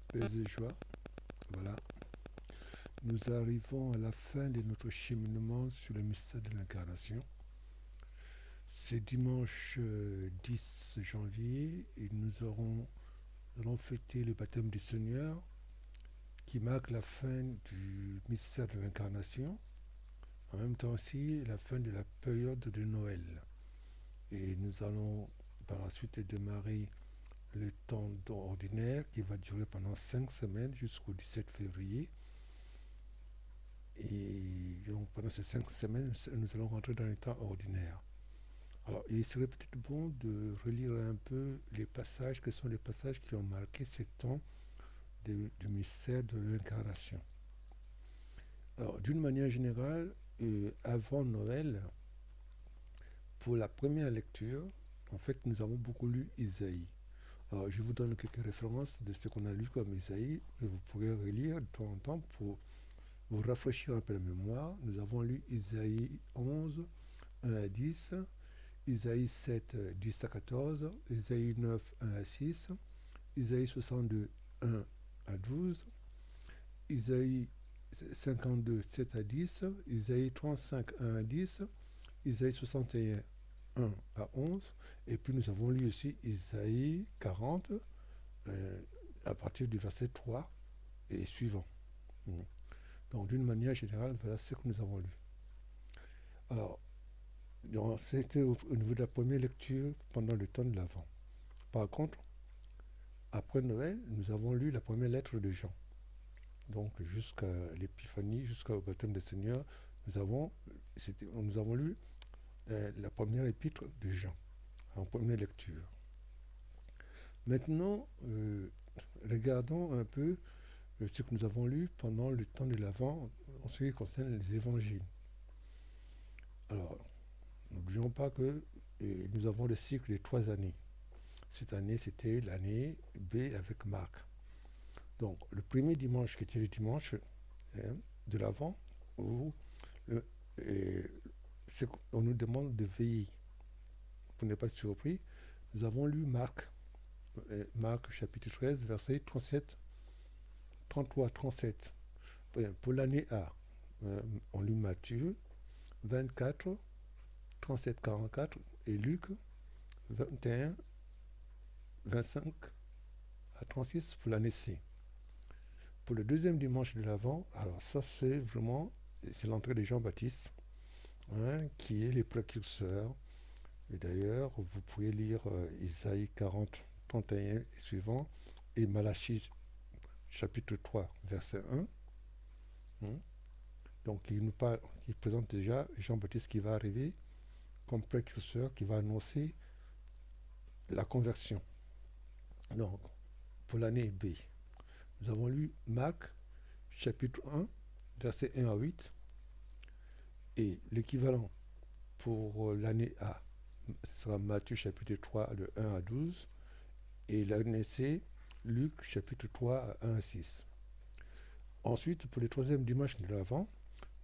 Paix et joie. Voilà. Nous arrivons à la fin de notre cheminement sur le mystère de l'incarnation. C'est dimanche 10 janvier et allons fêter le baptême du Seigneur qui marque la fin du mystère de l'incarnation, en même temps aussi la fin de la période de Noël. Et nous allons par la suite démarrer le temps ordinaire qui va durer pendant 5 semaines jusqu'au 17 février. Et donc pendant ces 5 semaines, nous allons rentrer dans le temps ordinaire. Alors il serait peut-être bon de relire un peu les passages, que sont les passages qui ont marqué ces temps du mystère de l'incarnation. Alors d'une manière générale, avant Noël, pour la première lecture, en fait nous avons beaucoup lu Isaïe. Alors je vous donne quelques références de ce qu'on a lu comme Isaïe, et vous pourrez relire de temps en temps pour vous rafraîchir un peu la mémoire. Nous avons lu Isaïe 11, 1 à 10, Isaïe 7, 10 à 14, Isaïe 9, 1 à 6, Isaïe 62, 1 à 12, Isaïe 52, 7 à 10, Isaïe 35, 1 à 10, Isaïe 61, 1 à 11, et puis nous avons lu aussi Isaïe 40 à partir du verset 3 et suivant. Donc d'une manière générale, voilà ce que nous avons lu. Alors, c'était au niveau de la première lecture pendant le temps de l'Avent. Par contre, après Noël, nous avons lu la première lettre de Jean. Donc jusqu'à l'Épiphanie, jusqu'au baptême du Seigneur, nous avons lu la première épître de Jean, en première lecture. Maintenant, regardons un peu ce que nous avons lu pendant le temps de l'Avent en ce qui concerne les évangiles. Alors, n'oublions pas que nous avons le cycle des 3 années. Cette année, c'était l'année B avec Marc. Donc, le premier dimanche, qui était le dimanche de l'Avent, où on nous demande de veiller. Pour ne pas être surpris, nous avons lu Marc chapitre 13, versets 37, 33, 37. Pour l'année A, on lit Matthieu 24, 37, 44 et Luc 21, 25 à 36 pour l'année C. Pour le deuxième dimanche de l'Avent, alors ça c'est l'entrée de Jean-Baptiste, qui est le précurseur. Et d'ailleurs, vous pouvez lire Isaïe 40, 31 et suivant, et Malachie chapitre 3, verset 1. Donc il présente déjà Jean-Baptiste qui va arriver comme précurseur, qui va annoncer la conversion. Donc, pour l'année B, nous avons lu Marc chapitre 1, verset 1 à 8, et l'équivalent pour l'année A, ce sera Matthieu chapitre 3, de 1 à 12, et l'année C, Luc chapitre 3, 1 à 6. Ensuite, pour le troisième dimanche de l'Avent,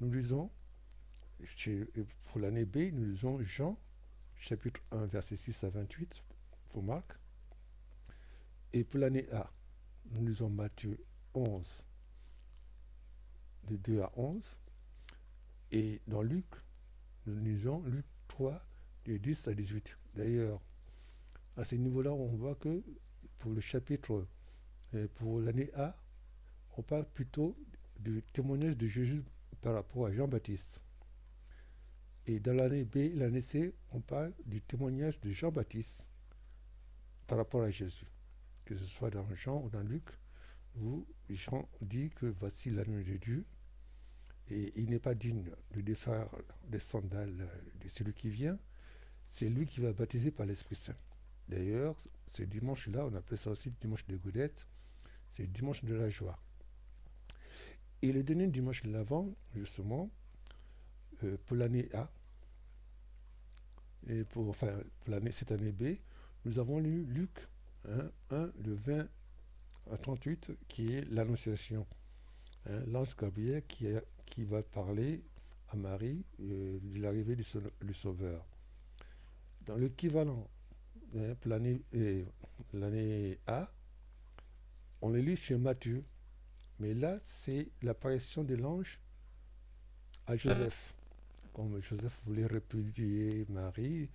nous lisons, pour l'année B, nous lisons Jean chapitre 1, verset 6 à 28, pour Marc. Et pour l'année A, nous lisons Matthieu 11, de 2 à 11. Et dans Luc, nous lisons Luc 3, de 10 à 18. D'ailleurs, à ce niveau-là, on voit que pour le chapitre, pour l'année A, on parle plutôt du témoignage de Jésus par rapport à Jean-Baptiste. Et dans l'année B, l'année C, on parle du témoignage de Jean-Baptiste par rapport à Jésus. Que ce soit dans Jean ou dans Luc, où Jean dit que voici l'agneau de Dieu, et il n'est pas digne de défaire les sandales de celui qui vient, c'est lui qui va baptiser par l'Esprit Saint. D'ailleurs, ce dimanche-là, on appelle ça aussi le dimanche de Gaudette, c'est le dimanche de la joie. Et le dernier dimanche de l'Avent, justement, pour l'année A, et pour cette année B, nous avons lu Luc 1, de 20 à 38, qui est l'Annonciation. L'ange Gabriel qui va parler à Marie de l'arrivée du Sauveur. Dans l'équivalent pour l'année A, on les lit chez Matthieu. Mais là, c'est l'apparition de l'ange à Joseph. Comme Joseph voulait répudier Marie,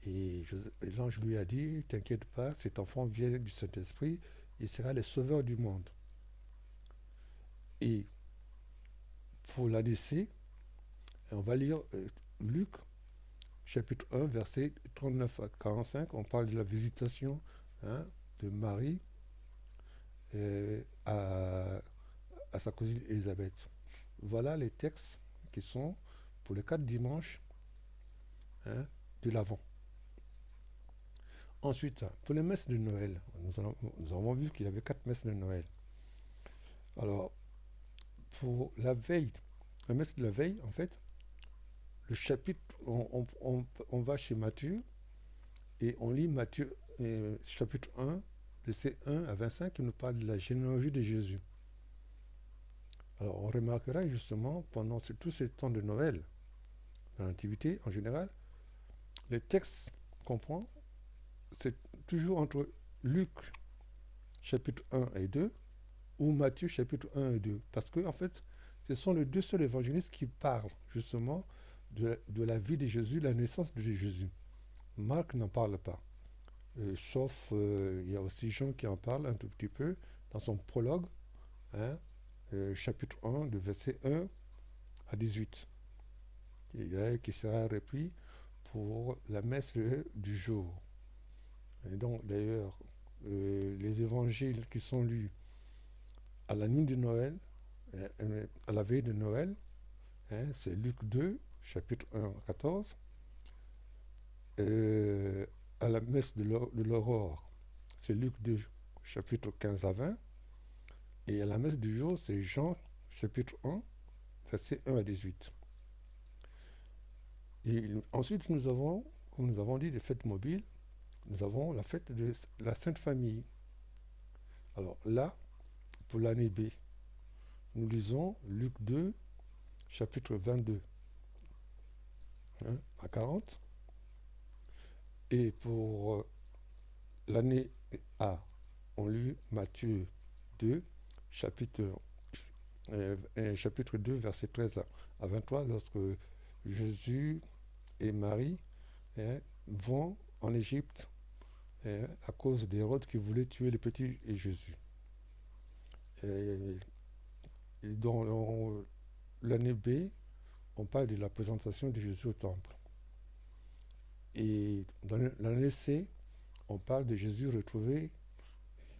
et l'ange lui a dit, t'inquiète pas, cet enfant vient du Saint-Esprit, il sera le sauveur du monde. Et pour l'ADC, on va lire Luc, chapitre 1, verset 39 à 45, on parle de la visitation hein, de Marie à sa cousine Élisabeth. Voilà les textes qui sont pour les 4 dimanches hein, de l'Avent. Ensuite, pour les messes de Noël, nous avons vu qu'il y avait 4 messes de Noël. Alors, pour la veille, la messe de la veille, en fait, le chapitre, on va chez Matthieu et on lit Matthieu chapitre 1, verset 1 à 25, qui nous parle de la généalogie de Jésus. Alors, on remarquera justement, pendant tous ces temps de Noël, dans l'Antiquité en général, les textes qu'on prend, c'est toujours entre Luc chapitre 1 et 2 ou Matthieu chapitre 1 et 2. Parce que, en fait, ce sont les deux seuls évangélistes qui parlent justement de la vie de Jésus, la naissance de Jésus. Marc n'en parle pas. Sauf, il y a aussi Jean qui en parle un tout petit peu dans son prologue, hein, chapitre 1, de verset 1 à 18, qui sera repris pour la messe du jour. Et donc, d'ailleurs, les évangiles qui sont lus à la nuit de Noël, à la veille de Noël, hein, c'est Luc 2, chapitre 1 à 14. À la messe de l'aurore, c'est Luc 2, chapitre 15 à 20. Et à la messe du jour, c'est Jean, chapitre 1, verset 1 à 18. Et ensuite, nous avons, comme nous avons dit, des fêtes mobiles. Nous avons la fête de la Sainte Famille. Alors là, pour l'année B, nous lisons Luc 2, chapitre 22 hein, à 40. Et pour l'année A, on lit Matthieu 2, chapitre 2, verset 13 à 23, lorsque Jésus et Marie hein, vont en Égypte hein, à cause d'Hérode qui voulait tuer le petit Jésus. Et dans l'année B, on parle de la présentation de Jésus au temple. Et dans l'année C, on parle de Jésus retrouvé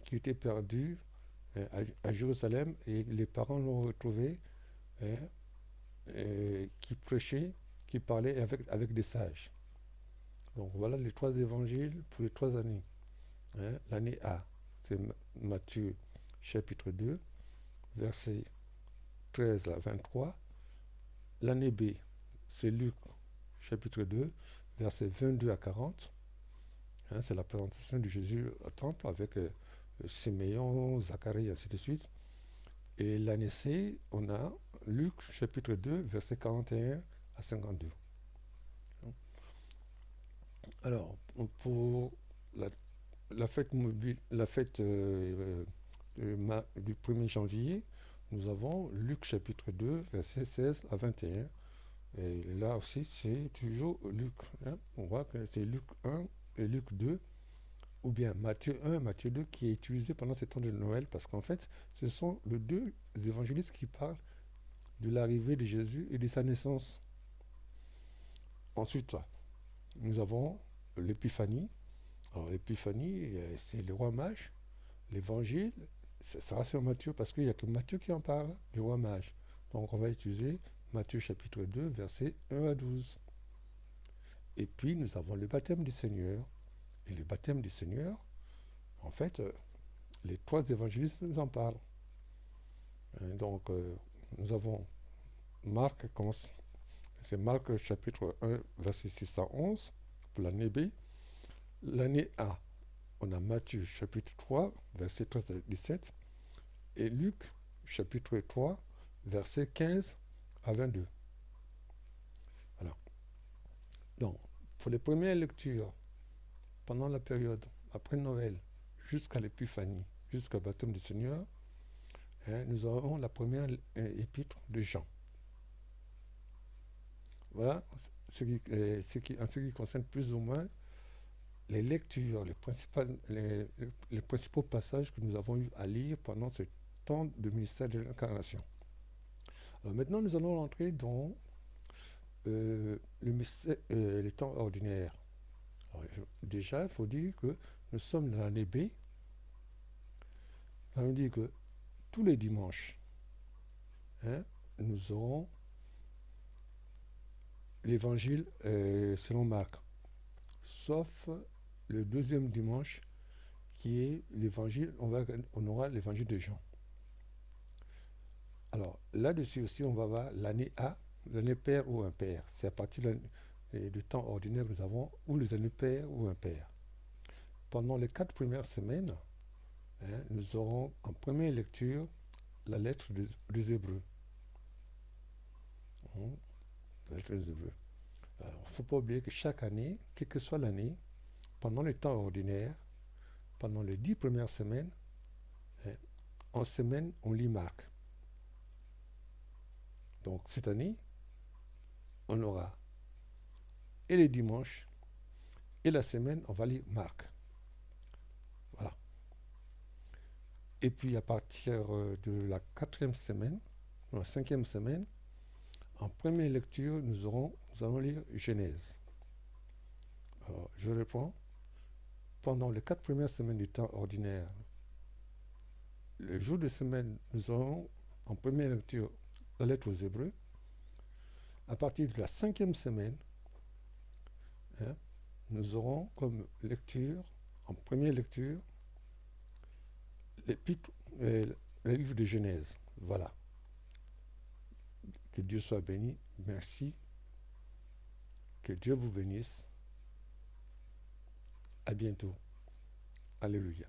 qui était perdu à Jérusalem et les parents l'ont retrouvé qui prêchait, qui parlait avec des sages. Donc voilà les 3 évangiles pour les 3 années. Hein. L'année A, c'est Matthieu chapitre 2, versets 13 à 23. L'année B, c'est Luc chapitre 2, versets 22 à 40. Hein, c'est la présentation de Jésus au temple avec Siméon, Zacharie, ainsi de suite. Et l'année C, on a Luc chapitre 2, versets 41 à 52. Alors, pour la fête mobile, la fête du 1er janvier, nous avons Luc chapitre 2, versets 16 à 21. Et là aussi, c'est toujours Luc. Hein. On voit que c'est Luc 1 et Luc 2, ou bien Matthieu 1, Matthieu 2, qui est utilisé pendant ces temps de Noël, parce qu'en fait, ce sont les 2 évangélistes qui parlent de l'arrivée de Jésus et de sa naissance. Ensuite, nous avons l'Épiphanie. Alors l'Épiphanie, c'est le roi mage. L'évangile, ça sera sur Matthieu, parce qu'il n'y a que Matthieu qui en parle, le roi mage. Donc on va utiliser Matthieu chapitre 2, versets 1 à 12. Et puis nous avons le baptême du Seigneur. Et le baptême du Seigneur, en fait, les 3 évangélistes nous en parlent. Donc nous avons Marc, c'est Marc chapitre 1, verset 6 à 11, pour l'année B. L'année A, on a Matthieu chapitre 3, verset 13 à 17, et Luc chapitre 3, verset 15 à 22. Alors, donc, pour les premières lectures, pendant la période après Noël jusqu'à l'Épiphanie, jusqu'au baptême du Seigneur, hein, nous aurons la première épître de Jean. Voilà en ce qui concerne plus ou moins les lectures, les principaux passages que nous avons eu à lire pendant ce temps de ministère de l'incarnation. Alors maintenant, nous allons rentrer dans les temps ordinaires. Alors, déjà, il faut dire que nous sommes dans l'année B. Ça veut dire que tous les dimanches, hein, nous aurons l'évangile selon Marc, sauf le deuxième dimanche qui est l'évangile, on aura l'évangile de Jean. Alors là-dessus aussi, on va voir l'année A, l'année paire ou impaire. C'est à partir du temps ordinaire que nous avons, ou les années paires ou impaires. Pendant les 4 premières semaines, hein, nous aurons en première lecture la lettre des Hébreux. La lettre des Hébreux. Alors, il ne faut pas oublier que chaque année, quelle que soit l'année, pendant les temps ordinaires, pendant les 10 premières semaines, hein, en semaine, on lit Marc. Donc cette année, on aura et les dimanches et la semaine, on va lire Marc. Voilà. Et puis à partir de la 4e semaine, ou la 5e semaine, en première lecture, nous allons lire Genèse. Alors, je reprends. Pendant les 4 premières semaines du temps ordinaire, le jour de semaine, nous aurons en première lecture la lettre aux Hébreux. À partir de la 5e semaine, hein, nous aurons comme lecture, en première lecture, le livre de Genèse. Voilà. Que Dieu soit béni. Merci. Que Dieu vous bénisse. À bientôt. Alléluia.